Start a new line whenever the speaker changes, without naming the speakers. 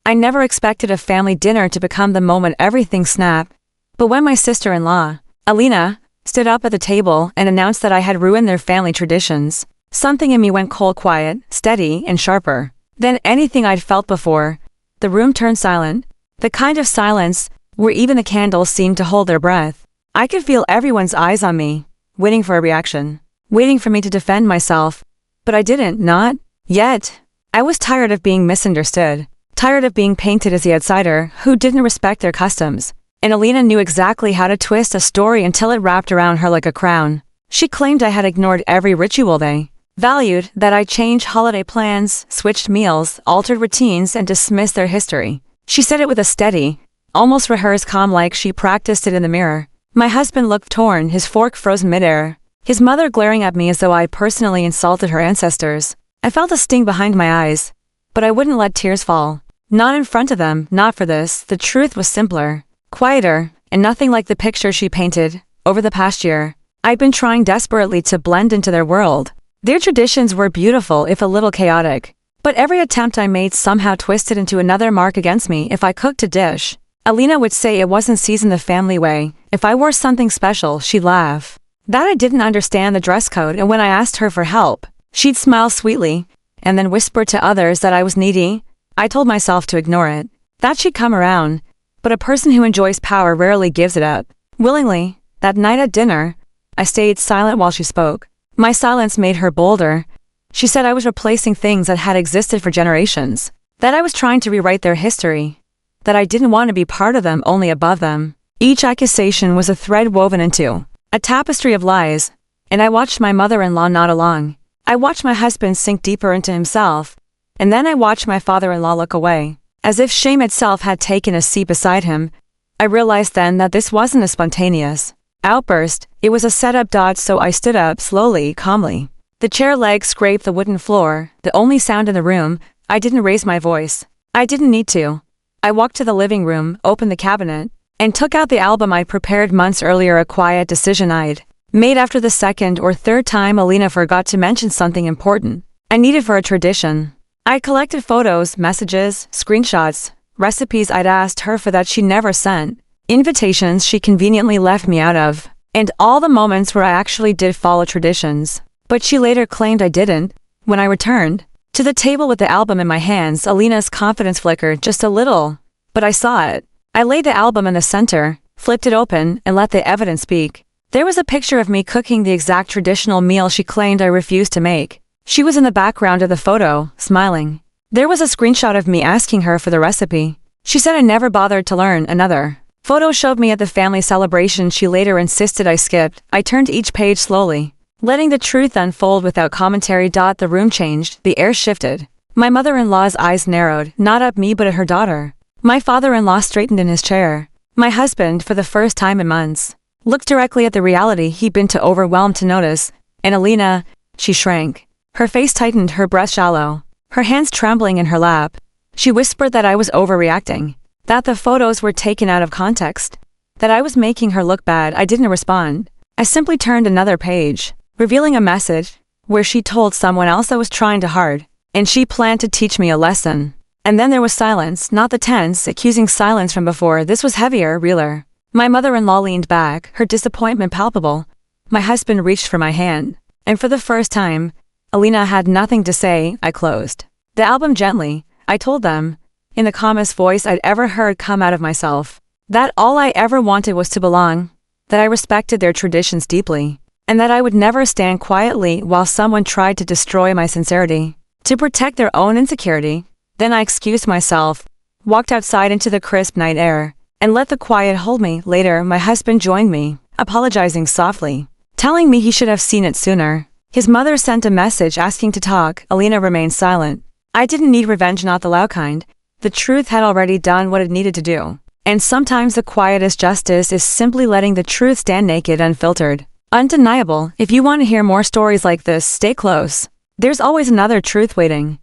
I never expected a family dinner to become the moment everything snapped. But when my sister-in-law, Alina, stood up at the table and announced that I had ruined their family traditions, something in me went cold, quiet, steady, and sharper than anything I'd felt before. The room turned silent, the kind of silence where even the candles seemed to hold their breath. I could feel everyone's eyes on me, waiting for a reaction, waiting for me to defend myself. But I didn't, not yet. I was tired of being misunderstood, tired of being painted as the outsider who didn't respect their customs. And Alina knew exactly how to twist a story until it wrapped around her like a crown. She claimed I had ignored every ritual they valued, that I changed holiday plans, switched meals, altered routines, and dismissed their history. She said it with a steady, almost rehearsed calm like she practiced it in the mirror. My husband looked torn, his fork frozen midair, his mother glaring at me as though I personally insulted her ancestors. I felt a sting behind my eyes, but I wouldn't let tears fall. Not in front of them, not for this. The truth was simpler, quieter, and nothing like the picture she painted. Over the past year, I'd been trying desperately to blend into their world. Their traditions were beautiful, if a little chaotic, but every attempt I made somehow twisted into another mark against me. If I cooked a dish, Alina would say it wasn't seasoned the family way. If I wore something special, she'd laugh that I didn't understand the dress code, and when I asked her for help, she'd smile sweetly, and then whisper to others that I was needy. I told myself to ignore it, that she'd come around, but a person who enjoys power rarely gives it up willingly. That night at dinner, I stayed silent while she spoke. My silence made her bolder. She said I was replacing things that had existed for generations, that I was trying to rewrite their history, that I didn't want to be part of them, only above them. Each accusation was a thread woven into a tapestry of lies, and I watched my mother-in-law nod along. I watched my husband sink deeper into himself, and then I watched my father-in-law look away, as if shame itself had taken a seat beside him. I realized then that this wasn't a spontaneous outburst, it was a setup. So I stood up slowly, calmly. The chair legs scraped the wooden floor, the only sound in the room. I didn't raise my voice. I didn't need to. I walked to the living room, opened the cabinet, and took out the album I'd prepared months earlier, a quiet decision I'd made after the second or third time Alina forgot to mention something important I needed for a tradition. I collected photos, messages, screenshots, recipes I'd asked her for that she never sent, invitations she conveniently left me out of, and all the moments where I actually did follow traditions, but she later claimed I didn't. When I returned to the table with the album in my hands, Alina's confidence flickered just a little, but I saw it. I laid the album in the center, flipped it open, and let the evidence speak. There was a picture of me cooking the exact traditional meal she claimed I refused to make. She was in the background of the photo, smiling. There was a screenshot of me asking her for the recipe. She said I never bothered to learn. Another photo showed me at the family celebration she later insisted I skipped. I turned each page slowly, letting the truth unfold without commentary. The room changed, the air shifted. My mother-in-law's eyes narrowed, not at me but at her daughter. My father-in-law straightened in his chair. My husband, for the first time in months, looked directly at the reality he'd been too overwhelmed to notice. And Alina, she shrank. Her face tightened, her breath shallow, her hands trembling in her lap. She whispered that I was overreacting, that the photos were taken out of context, that I was making her look bad. I didn't respond. I simply turned another page, revealing a message where she told someone else I was trying too hard, and she planned to teach me a lesson. And then there was silence, not the tense, accusing silence from before. This was heavier, realer. My mother-in-law leaned back, her disappointment palpable. My husband reached for my hand, and for the first time, Alina had nothing to say. I closed the album gently. I told them, in the calmest voice I'd ever heard come out of myself, that all I ever wanted was to belong, that I respected their traditions deeply, and that I would never stand quietly while someone tried to destroy my sincerity, to protect their own insecurity. Then I excused myself, walked outside into the crisp night air, and let the quiet hold me. Later, my husband joined me, apologizing softly, telling me he should have seen it sooner. His mother sent a message asking to talk. Alina remained silent. I didn't need revenge, not the loud kind. The truth had already done what it needed to do. And sometimes the quietest justice is simply letting the truth stand naked, unfiltered, undeniable. If you want to hear more stories like this, stay close. There's always another truth waiting.